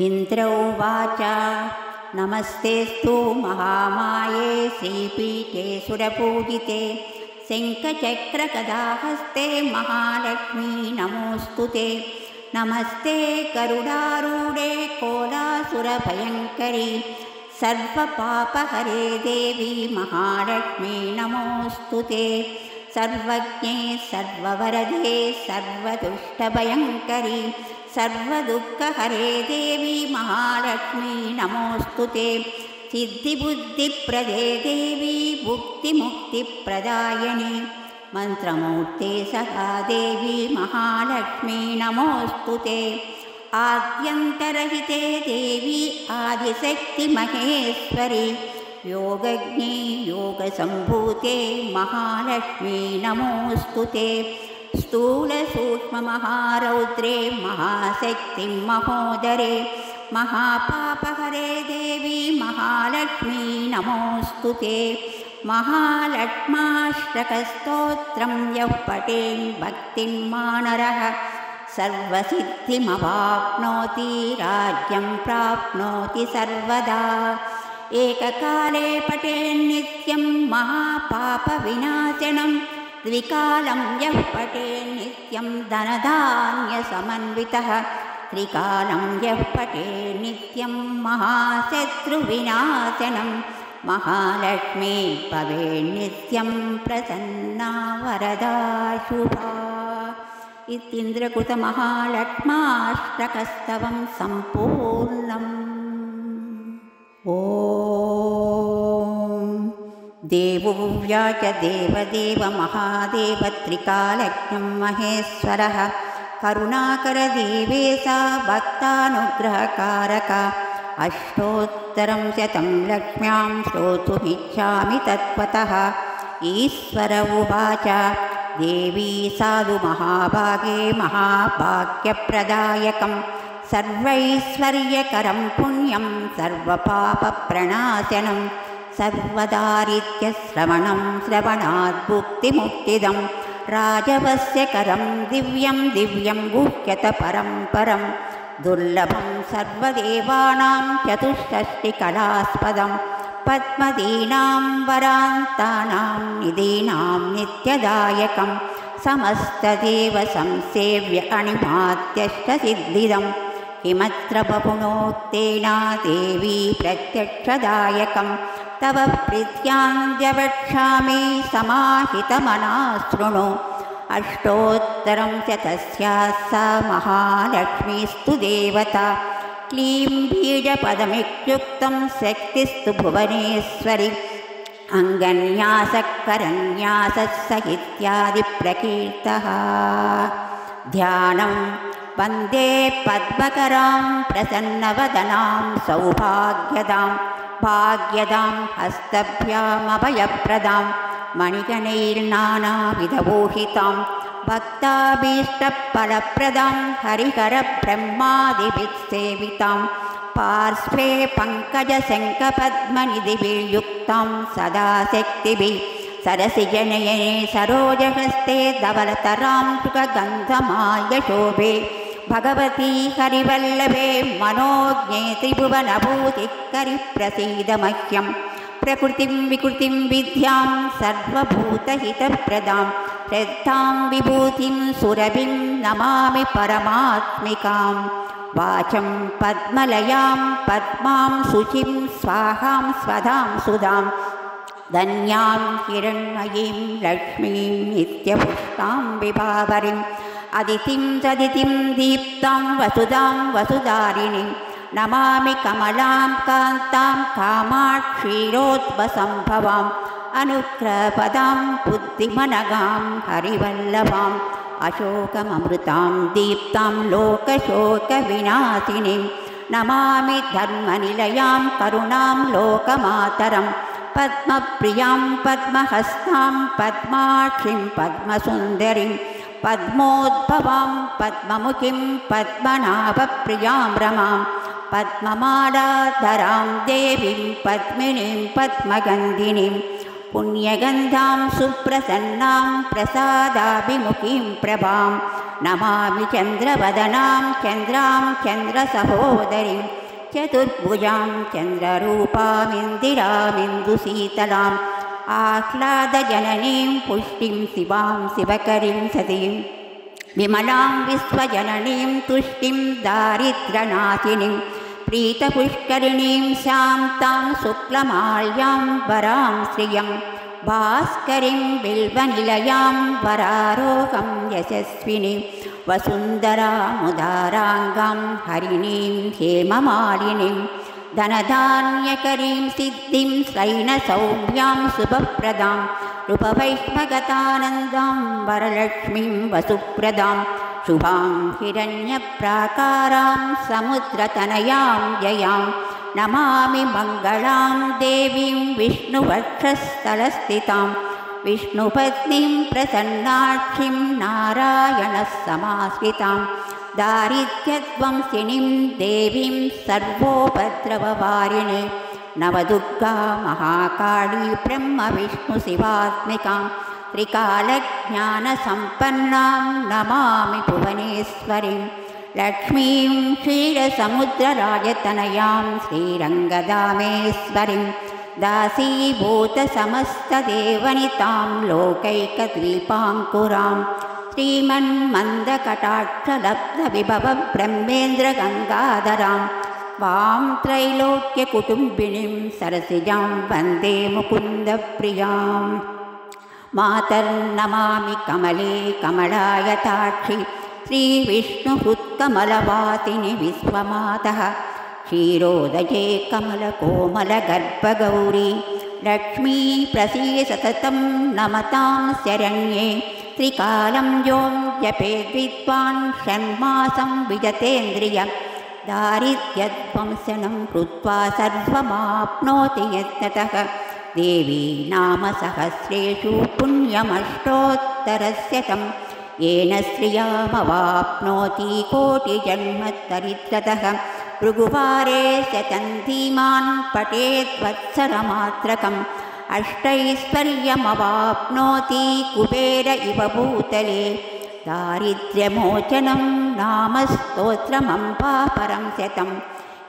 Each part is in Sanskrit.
इन्द्र उवाच नमस्तेऽस्तु महामाये श्रीपीठे सुरपूजिते शङ्खचक्रगदाहस्ते महालक्ष्मी नमोऽस्तु ते। नमस्ते गरुडारूढे कोलासुरभयङ्करी सर्वपापहरे देवी महालक्ष्मी नमोऽस्तु ते। सर्वज्ञे सर्ववरदे सर्वदुष्टभयङ्करी सर्वदुःखहरे देवी महालक्ष्मी नमोऽस्तु ते। सिद्धिबुद्धिप्रदे देवी भुक्तिमुक्तिप्रदायिनी मन्त्रमूर्ते सदा देवी महालक्ष्मी नमोऽस्तु ते। आद्यन्तरहिते देवी आदिशक्तिमहेश्वरी योगज्ञे योगसम्भूते महालक्ष्मी नमोऽस्तु ते। स्थूलसूक्ष्ममहारौद्रे महाशक्तिं महोदरे महापापहरे देवी महालक्ष्मी नमोऽस्तु ते। महालक्ष्माष्टकस्तोत्रं यः पठेन् भक्तिं मानरः सर्वसिद्धिमवाप्नोति राज्यं प्राप्नोति सर्वदा। एककाले पठेन्नित्यं महापापविनाशनं द्विकालं यः पठेन्नित्यं धनधान्यसमन्वितः त्रिकालं यः पठेन्नित्यं महाशत्रुविनाशनं महालक्ष्मी भवेन्नित्यं प्रसन्ना वरदा शुभा। इतीन्द्रकृतमहालक्ष्माष्टकस्तवं सम्पूर्णम्। ॐ देवोऽव्याच देवदेव महादेव त्रिकालज्ञं महेश्वरः करुणाकरदेवेशा भक्तानुग्रहकारक अष्टोत्तरं शतं लक्ष्म्यां श्रोतुमिच्छामि तत्त्वतः। ईश्वर उवाच देवी साधु महाभागे महाभाग्यप्रदायकं सर्वैश्वर्यकरं पुण्यं सर्वपापप्रणाशनं सर्वदारिद्र्यश्रवणं श्रवणात् भुक्तिमुक्तिदं राजवस्यकरं दिव्यं दिव्यं गुह्यतपरं परं दुर्लभं सर्वदेवानां चतुष्षष्टिकलास्पदं पद्मदीनां वरान्तानां निधीनां नित्यदायकं समस्तदेवसंसेव्य अणिमात्यष्टसिद्धिदं किमत्र बपुनोक्तेन देवी प्रत्यक्षदायकं तव प्रीत्याञ्जवक्ष्यामि समाहितमनः शृणु। अष्टोत्तरं शतस्याः सा महालक्ष्मीस्तु देवता क्लीं बीजपदमित्युक्तं शक्तिस्तु भुवनेश्वरी अङ्गन्यासकरन्याससहित्यादिप्रकीर्तः। ध्यानं वन्दे पद्मकरां प्रसन्नवदनां सौभाग्यदां भाग्यदां हस्तभ्यामभयप्रदां मणिगणैर्नानाविधभूषितां भक्ताभीष्टफलप्रदां हरिहरब्रह्मादिभिस्सेवितां पार्श्वे पङ्कजशङ्खपद्मनिधिभिर्युक्तां सदा शक्तिभिः सरसिजनयने सरोजहस्ते धवलतरां सुखगन्धमाल्यशोभे भगवती हरिवल्लभे मनोज्ञे त्रिभुवनभूतिकरि प्रसीद मह्यं। प्रकृतिं विकृतिं विद्यां सर्वभूतहितप्रदां श्रद्धां विभूतिं सुरभिं नमामि परमात्मिकां। वाचं पद्मलयां पद्मां शुचिं स्वाहां स्वधां सुधां धन्यां हिरण्मयीं लक्ष्मीं नित्यपुष्टां विभावरीम् अदितिं सदितिं दीप्तां वसुधां वसुधारिणीं नमामि कमलां कान्तां कामाक्षीरोद्भवसम्भवाम् अनुग्रहपदां बुद्धिमनगां हरिवल्लभाम् अशोकममृतां दीप्तां लोकशोकविनाशिनीं नमामि धर्मनिलयां करुणां लोकमातरं पद्मप्रियां पद्महस्तां पद्माक्षीं पद्मसुन्दरीं पद्मोद्भवां पद्ममुखीं पद्मनाभप्रियां रमां पद्ममालाधरां देवीं पद्मिनीं पद्मगन्धिनीं पुण्यगन्धां सुप्रसन्नां प्रसादाभिमुखीं प्रभां नमामि चन्द्रवदनां चन्द्रां चन्द्रसहोदरीं चतुर्भुजां चन्द्ररूपामिन्दिरामिन्दुशीतलाम् आह्लादजननीं पुष्टिं शिवां शिवकरीं सतीं विमलां विश्वजननीं तुष्टिं दारिद्र्यनाशिनीं प्रीतपुष्करिणीं शान्तां शुक्लमाल्यां वरां श्रियं भास्करीं बिल्वनिलयां वरारोहं यशस्विनीं वसुन्धरामुदाराङ्गां हरिणीं हेममालिनीं धनधान्यकरीं सिद्धिं श्रैणसौम्यां शुभप्रदां रूपवैष्मगतानन्दां वरलक्ष्मीं वसुप्रदां शुभां हिरण्यप्राकारां समुद्रतनयां जयां नमामि मङ्गलां देवीं विष्णुवक्षस्थलस्थितां विष्णुपत्नीं प्रसन्नाक्षीं नारायणः समाश्रितां दारिद्र्यध्वंसिनीं देवीं सर्वोपद्रववारिणे नवदुर्गा महाकाली ब्रह्मविष्णुशिवात्मिकां त्रिकालज्ञानसम्पन्नां नमामि भुवनेश्वरीं लक्ष्मीं क्षीरसमुद्रराजतनयां श्रीरङ्गदामेश्वरीं दासीभूतसमस्तदेवनितां लोकैकद्वीपाङ्कुरां श्रीमन्मन्दकटाक्षलब्धविभवब्रह्मेन्द्रगङ्गाधरां वां त्रैलोक्यकुटुम्बिनीं सरसिजां वन्दे मुकुन्दप्रियां मातर्नमामि कमले कमलायताक्षि श्रीविष्णुहृत्कमलवासिनि विश्वमातः क्षीरोदये कमलकोमलगर्भगौरी लक्ष्मी प्रसीद सततं नमतां शरण्ये त्रिकालं यों जपेद्विद्वान् षण्मासं विजतेन्द्रियं दारिद्र्यध्वंसनं कृत्वा सर्वमाप्नोति यत्ततः देवी नामसहस्रेषु पुण्यमष्टोत्तरशतं येन श्रियामवाप्नोति कोटिजन्मदरिद्रतः भृगुवारे शतन्धीमान् पठेद्वत्सरमात्रकम् अष्टैश्वर्यमवाप्नोति कुबेर इव भूतले दारिद्र्यमोचनं नाम स्तोत्रमम्बा परं शतं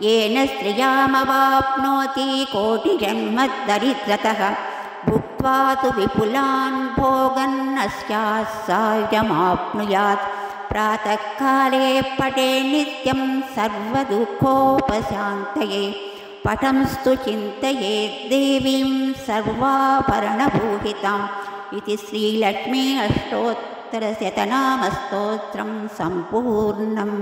येन श्रियामवाप्नोति कोटिजन्मदरिद्रतः भुक्त्वा तु विपुलान् भोगन्नस्यात् सायुज्यमाप्नुयात् प्रातःकाले पठे नित्यं सर्वदुःखोपशान्तये पठंस्तु चिन्तयेत् देवीं सर्वाभरणभूषिताम् इति श्रीलक्ष्मी अष्टोत्तरशतनामस्तोत्रं सम्पूर्णम्।